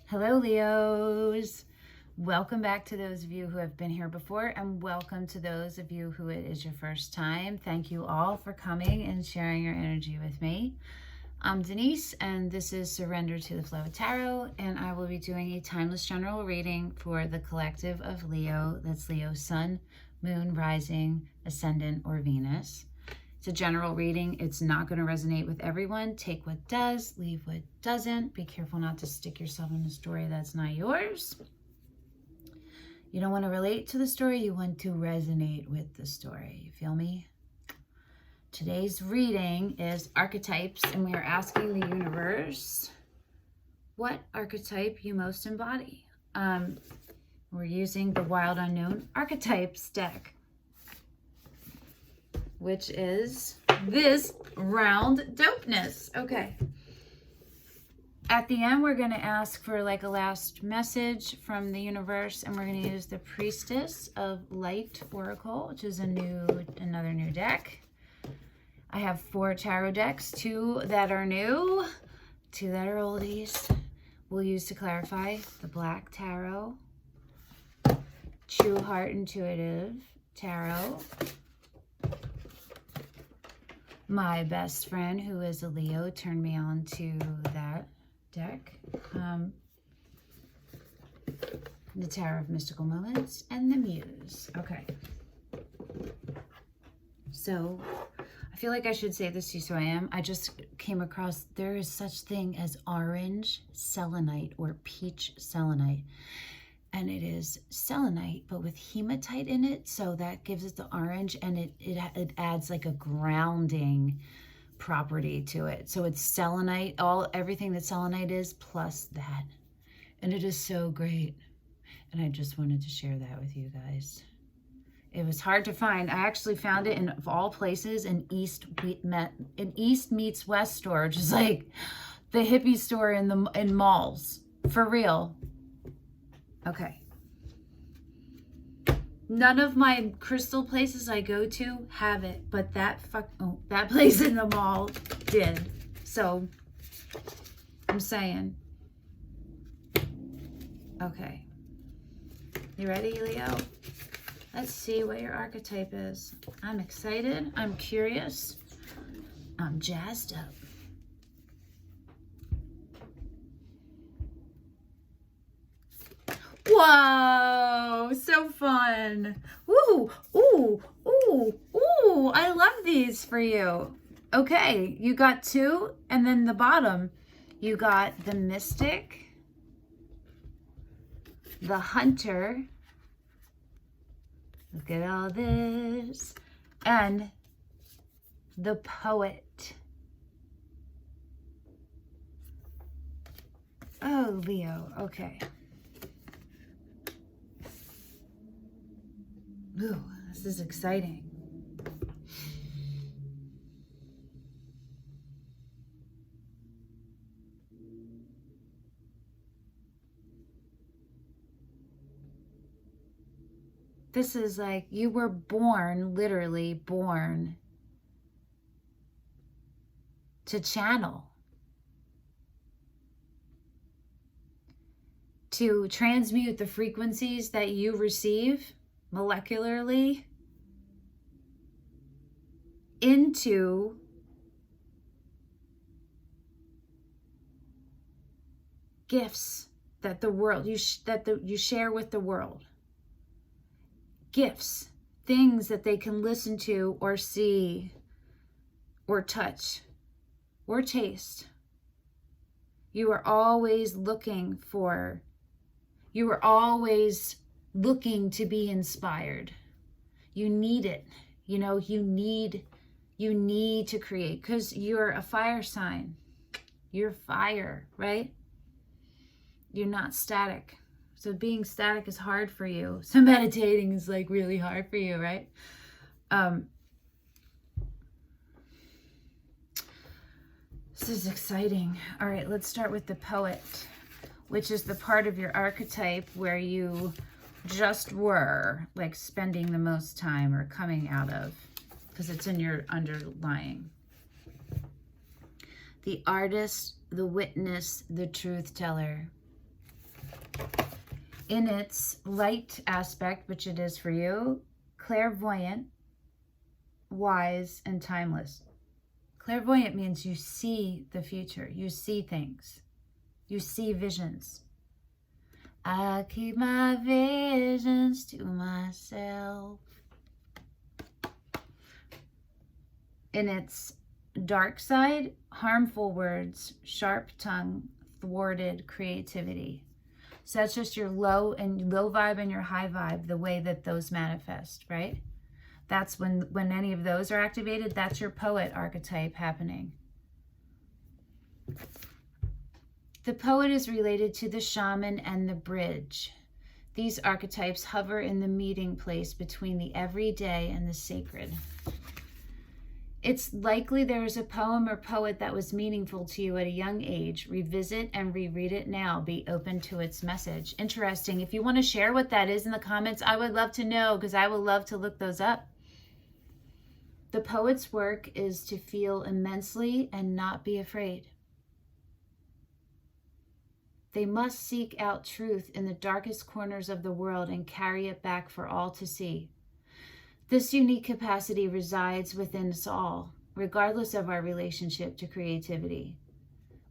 Hello, Leos. Welcome back to those of you who have been here before, and welcome to those of you who it is your first time. Thank you all for coming and sharing your energy with me. I'm Denise, and this is Surrender to the Flow Tarot, and I will be doing a timeless general reading for the collective of Leo. That's Leo Sun, Moon, Rising, Ascendant, or Venus. It's a general reading. It's not going to resonate with everyone. Take what does, leave what doesn't. Be careful not to stick yourself in a story that's not yours. You don't want to relate to the story. You want to resonate with the story. You feel me? Today's reading is Archetypes, and we are asking the universe what archetype you most embody. We're using the Wild Unknown Archetypes deck, which is this round dopeness. Okay. At the end, we're going to ask for like a last message from the universe, and we're going to use the Priestess of Light Oracle, which is another new deck. I have 4 tarot decks, 2 that are new, 2 that are oldies. We'll use to clarify the Black Tarot, True Heart Intuitive Tarot. My best friend, who is a Leo, turned me on to that deck. The Tarot of Mystical Moments and the Muse. Okay. So, I feel like I should say this to you, so I am. I just came across, there is such thing as orange selenite or peach selenite. And it is selenite, but with hematite in it, so that gives it the orange, and it adds like a grounding property to it. So it's selenite, everything that selenite is, plus that. And it is so great. And I just wanted to share that with you guys. It was hard to find. I actually found it in, of all places, in East Meets West store, which is like the hippie store in malls. For real. Okay. None of my crystal places I go to have it, but that place in the mall did. So I'm saying. Okay. You ready, Leo? Let's see what your archetype is. I'm excited. I'm curious. I'm jazzed up. Whoa, so fun. Ooh, ooh, ooh, ooh. I love these for you. Okay, you got 2, and then the bottom, you got the Mystic, the Hunter. Look at all this. And the Poet. Oh, Leo, okay. Ooh, this is exciting. This is like you were born, literally born, to channel, to transmute the frequencies that you receive molecularly into gifts that the world you share with the world. Gifts, things that they can listen to or see or touch or taste. You are always looking to be inspired. You need it. You know, you need to create, because you're a fire sign. You're fire, right? You're not static. So being static is hard for you. So meditating is like really hard for you, right? This is exciting. All right, let's start with the Poet, which is the part of your archetype where you just were like spending the most time or coming out of, because it's in your underlying. The artist, the witness, the truth teller. In its light aspect, which it is for you, clairvoyant, wise, and timeless. Clairvoyant means you see the future. You see things. You see visions. I keep my visions to myself. In its dark side, harmful words, sharp tongue, thwarted creativity. So that's just your low vibe and your high vibe, the way that those manifest, right? That's when any of those are activated, that's your poet archetype happening. The poet is related to the shaman and the bridge. These archetypes hover in the meeting place between the everyday and the sacred. It's likely there is a poem or poet that was meaningful to you at a young age. Revisit and reread it now. Be open to its message. Interesting. If you want to share what that is in the comments, I would love to know, because I would love to look those up. The poet's work is to feel immensely and not be afraid. They must seek out truth in the darkest corners of the world and carry it back for all to see. This unique capacity resides within us all, regardless of our relationship to creativity.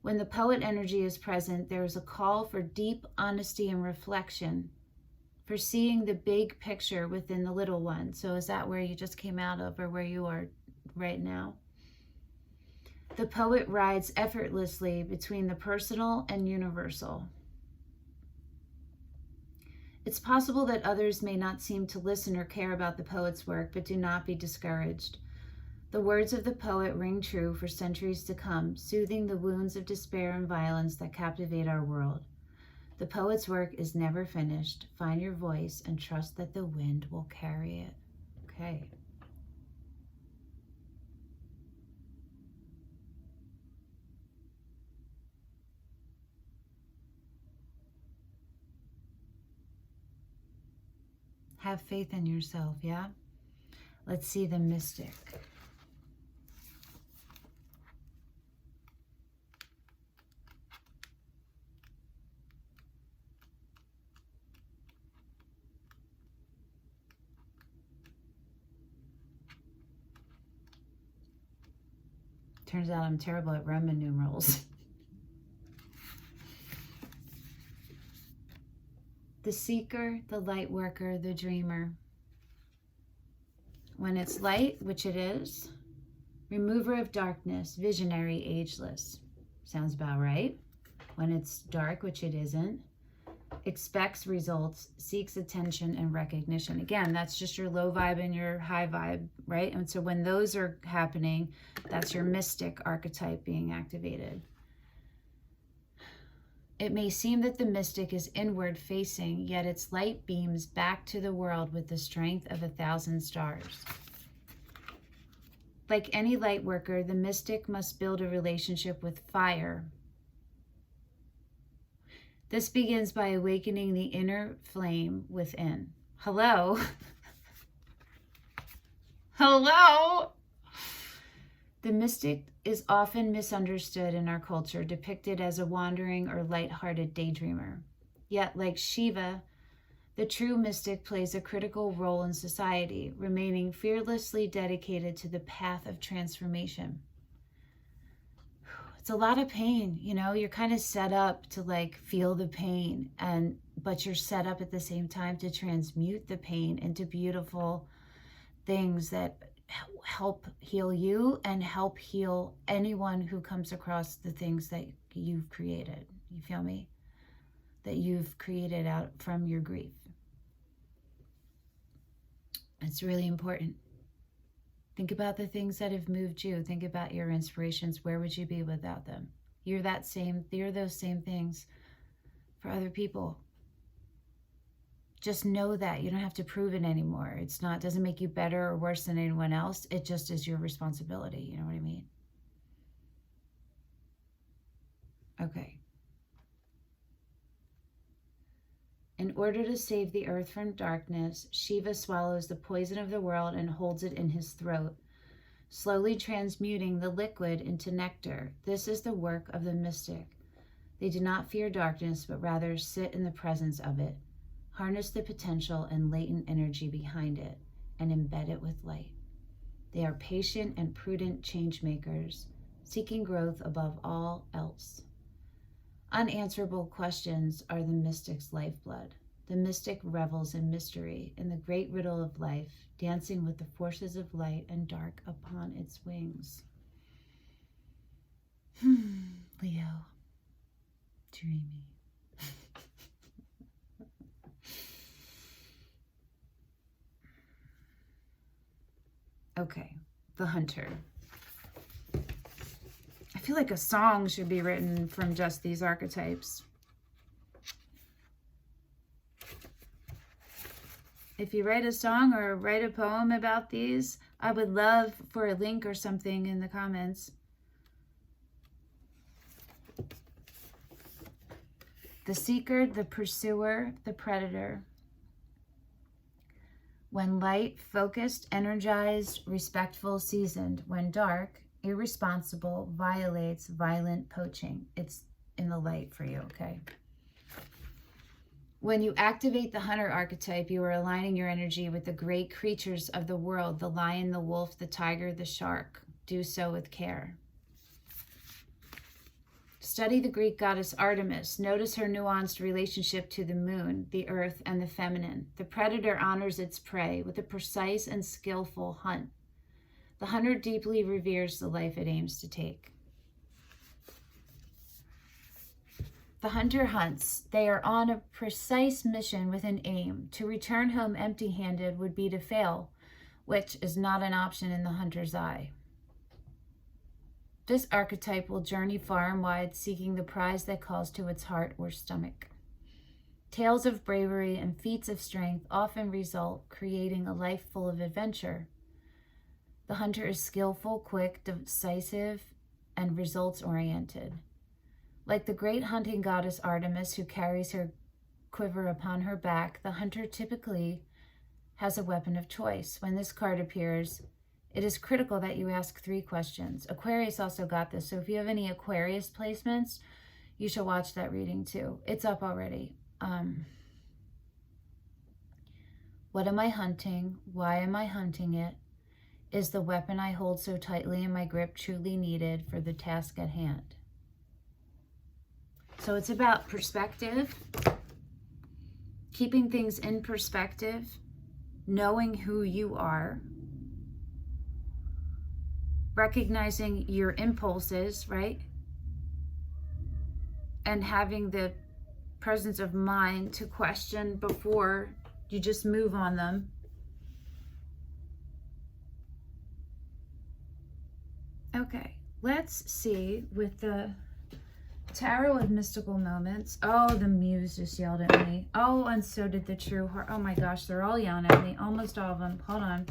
When the poet energy is present, there is a call for deep honesty and reflection, for seeing the big picture within the little one. So is that where you just came out of, or where you are right now? The poet rides effortlessly between the personal and universal. It's possible that others may not seem to listen or care about the poet's work, but do not be discouraged. The words of the poet ring true for centuries to come, soothing the wounds of despair and violence that captivate our world. The poet's work is never finished. Find your voice and trust that the wind will carry it. Okay. Have faith in yourself, yeah? Let's see the mystic. Turns out I'm terrible at Roman numerals. The seeker, the light worker, the dreamer. When it's light, which it is, remover of darkness, visionary, ageless. Sounds about right. When it's dark, which it isn't, expects results, seeks attention and recognition. Again, that's just your low vibe and your high vibe, right? And so when those are happening, that's your mystic archetype being activated. It may seem that the mystic is inward facing, yet its light beams back to the world with the strength of 1,000 stars. Like any light worker, the mystic must build a relationship with fire. This begins by awakening the inner flame within. Hello? Hello? The mystic is often misunderstood in our culture, depicted as a wandering or light-hearted daydreamer. Yet, like Shiva, the true mystic plays a critical role in society, remaining fearlessly dedicated to the path of transformation. It's a lot of pain, you know, you're kind of set up to like feel the pain, but you're set up at the same time to transmute the pain into beautiful things that help heal you and help heal anyone who comes across the things that you've created. You feel me? That you've created out from your grief. It's really important. Think about the things that have moved you. Think about your inspirations. Where would you be without them? You're those same things for other people. Just know that. You don't have to prove it anymore. It doesn't make you better or worse than anyone else. It just is your responsibility. You know what I mean? Okay. In order to save the earth from darkness, Shiva swallows the poison of the world and holds it in his throat, slowly transmuting the liquid into nectar. This is the work of the mystic. They do not fear darkness, but rather sit in the presence of it. Harness the potential and latent energy behind it and embed it with light. They are patient and prudent change makers, seeking growth above all else. Unanswerable questions are the mystic's lifeblood. The mystic revels in mystery, in the great riddle of life, dancing with the forces of light and dark upon its wings. Leo, dreamy. Okay, the Hunter. I feel like a song should be written from just these archetypes. If you write a song or write a poem about these, I would love for a link or something in the comments. The Seeker, the Pursuer, the Predator. When light, focused, energized, respectful, seasoned. When dark, irresponsible, violates, violent, poaching. It's in the light for you, okay? When you activate the Hunter archetype, you are aligning your energy with the great creatures of the world, the lion, the wolf, the tiger, the shark. Do so with care. Study the Greek goddess Artemis. Notice her nuanced relationship to the moon, the earth, and the feminine. The predator honors its prey with a precise and skillful hunt. The hunter deeply reveres the life it aims to take. The hunter hunts. They are on a precise mission with an aim. To return home empty-handed would be to fail, which is not an option in the hunter's eye. This archetype will journey far and wide, seeking the prize that calls to its heart or stomach. Tales of bravery and feats of strength often result, creating a life full of adventure. The hunter is skillful, quick, decisive, and results-oriented. Like the great hunting goddess Artemis, who carries her quiver upon her back, the hunter typically has a weapon of choice. When this card appears, it is critical that you ask 3 questions. Aquarius also got this, so if you have any Aquarius placements, you should watch that reading too. It's up already. What am I hunting? Why am I hunting it? Is the weapon I hold so tightly in my grip truly needed for the task at hand? So it's about perspective, keeping things in perspective, knowing who you are, recognizing your impulses, right? And having the presence of mind to question before you just move on them. Okay, let's see with the Tarot of Mystical Moments. Oh, the Muse just yelled at me. Oh, and so did the True Heart. Oh my gosh, they're all yelling at me. Almost all of them. Hold on.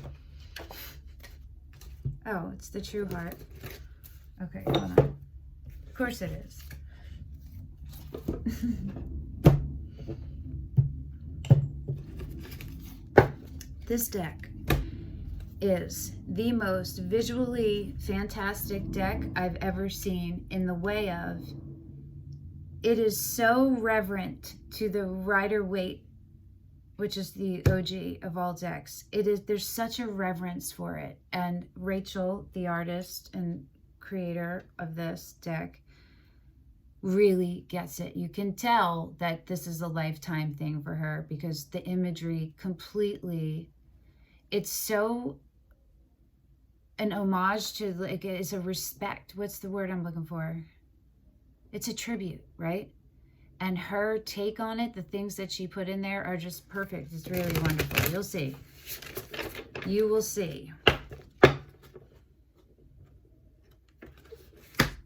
Oh, it's the True Heart. Okay, hold on. Of course it is. This deck is the most visually fantastic deck I've ever seen, in the way of it is so reverent to the Rider-Waite, which is the OG of all decks. There's such a reverence for it. And Rachel, the artist and creator of this deck, really gets it. You can tell that this is a lifetime thing for her, because the imagery completely, it's so an homage to, like, it's a respect. What's the word I'm looking for? It's a tribute, right? And her take on it, the things that she put in there are just perfect. It's really wonderful. You'll see. You will see.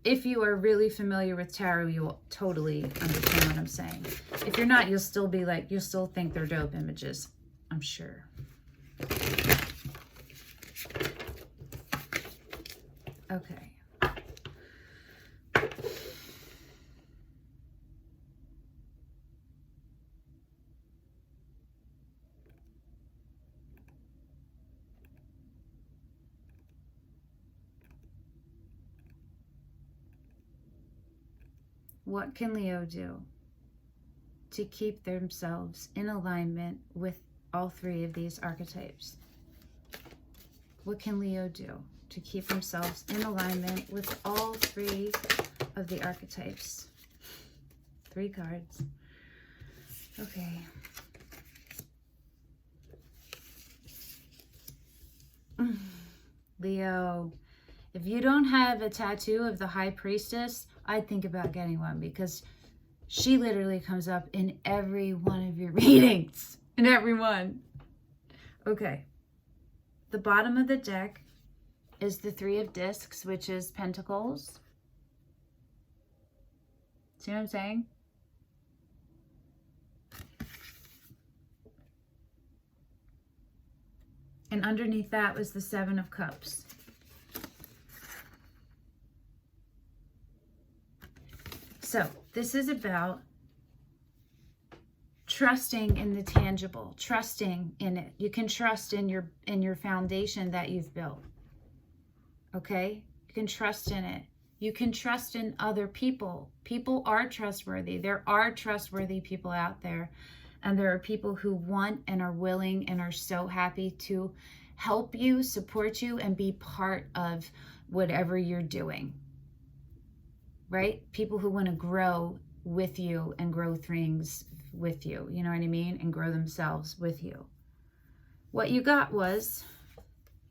If you are really familiar with tarot, you will totally understand what I'm saying. If you're not, you'll still be like, you'll still think they're dope images, I'm sure. Okay. What can Leo do? to keep themselves in alignment with all three of these archetypes? What can Leo do to keep themselves in alignment with all three of the archetypes? 3 cards. Okay. Leo, if you don't have a tattoo of the High Priestess, I'd think about getting one, because she literally comes up in every one of your readings. In every one. Okay. The bottom of the deck is the 3 of Discs, which is Pentacles. See what I'm saying? And underneath that was the 7 of Cups. So this is about trusting in the tangible, trusting in it. You can trust in your foundation that you've built. Okay? You can trust in it. You can trust in other people. People are trustworthy. There are trustworthy people out there. And there are people who want and are willing and are so happy to help you, support you, and be part of whatever you're doing. Right? People who want to grow with you and grow things with you. You know what I mean? And grow themselves with you. What you got was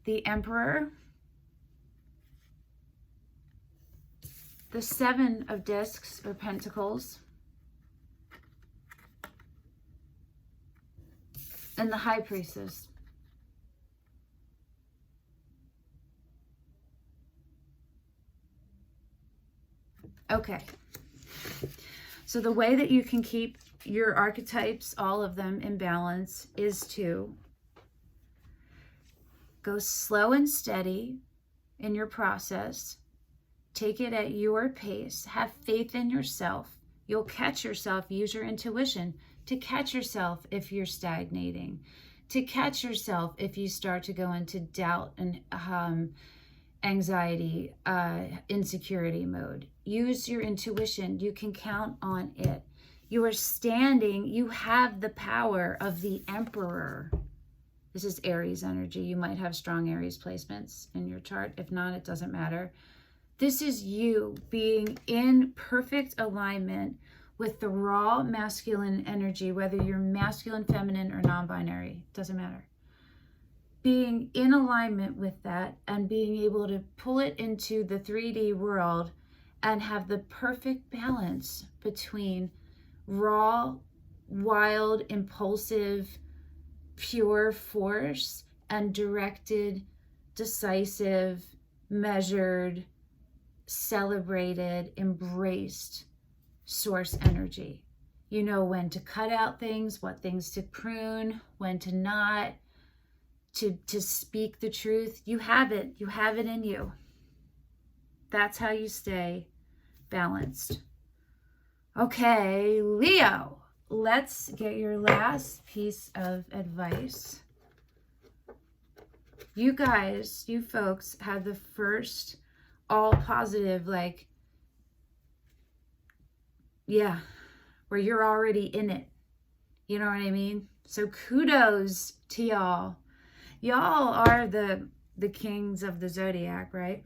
the Emperor, the 7 of Discs or Pentacles, and the High Priestess. Okay. So the way that you can keep your archetypes, all of them, in balance is to go slow and steady in your process. Take it at your pace. Have faith in yourself. You'll catch yourself. Use your intuition to catch yourself if you're stagnating, to catch yourself if you start to go into doubt and anxiety, insecurity mode. Use your intuition. You can count on it. You are standing. You have the power of the Emperor. This is Aries energy. You might have strong Aries placements in your chart. If not, it doesn't matter. This is you being in perfect alignment with the raw masculine energy, whether you're masculine, feminine, or non-binary, doesn't matter. Being in alignment with that and being able to pull it into the 3D world and have the perfect balance between raw, wild, impulsive, pure force and directed, decisive, measured, celebrated, embraced source energy. You know when to cut out things, what things to prune, when to not, to speak the truth. You have it. You have it in you. That's how you stay balanced. Okay, Leo, let's get your last piece of advice. You guys, you folks have the first all positive, like, yeah, where you're already in it. You know what I mean? So kudos to y'all. Y'all are the kings of the zodiac, right?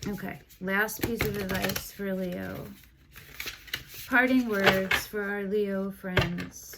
Okay, last piece of advice for Leo. Parting words for our Leo friends.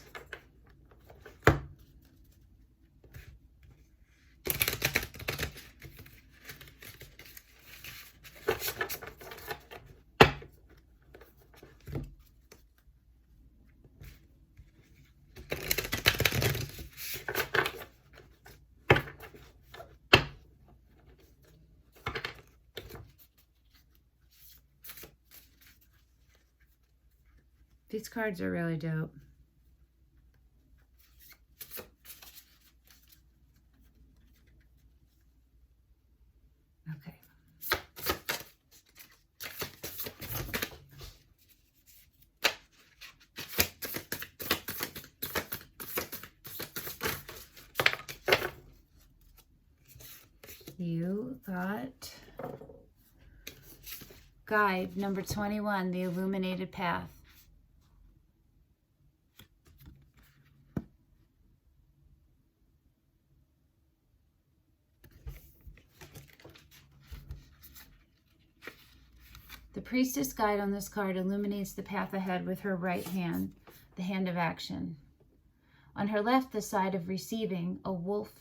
These cards are really dope. Okay. You got Guide number 21, the illuminated path. The Priestess guide on this card illuminates the path ahead with her right hand, the hand of action. On her left, the side of receiving, a wolf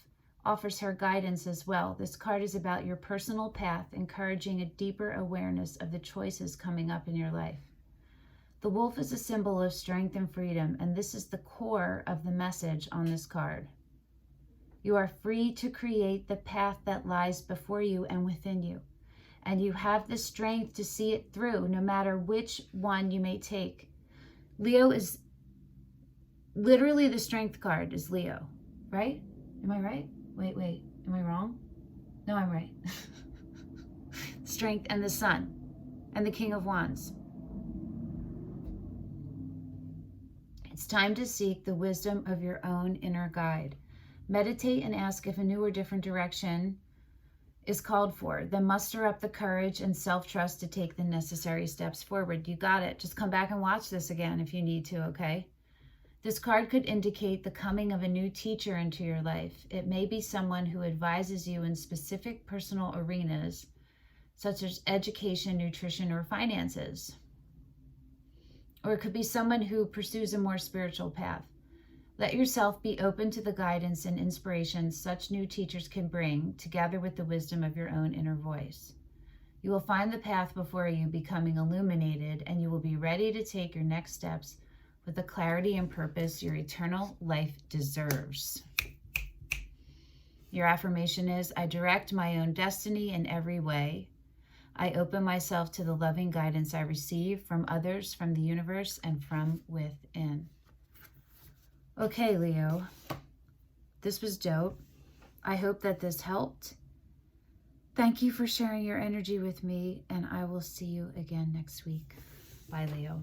offers her guidance as well. This card is about your personal path, encouraging a deeper awareness of the choices coming up in your life. The wolf is a symbol of strength and freedom, and this is the core of the message on this card. You are free to create the path that lies before you and within you. And you have the strength to see it through, no matter which one you may take. Leo is literally the strength card is Leo, right? Am I right? Wait, am I wrong? No, I'm right. Strength and the Sun and the King of Wands. It's time to seek the wisdom of your own inner guide. Meditate and ask if a new or different direction is called for. Then muster up the courage and self-trust to take the necessary steps forward. You got it. Just come back and watch this again if you need to, okay? This card could indicate the coming of a new teacher into your life. It may be someone who advises you in specific personal arenas, such as education, nutrition, or finances. Or it could be someone who pursues a more spiritual path. Let yourself be open to the guidance and inspiration such new teachers can bring, together with the wisdom of your own inner voice. You will find the path before you becoming illuminated, and you will be ready to take your next steps with the clarity and purpose your eternal life deserves. Your affirmation is, I direct my own destiny in every way. I open myself to the loving guidance I receive from others, from the universe, and from within. Okay, Leo, this was dope. I hope that this helped. Thank you for sharing your energy with me, and I will see you again next week. Bye, Leo.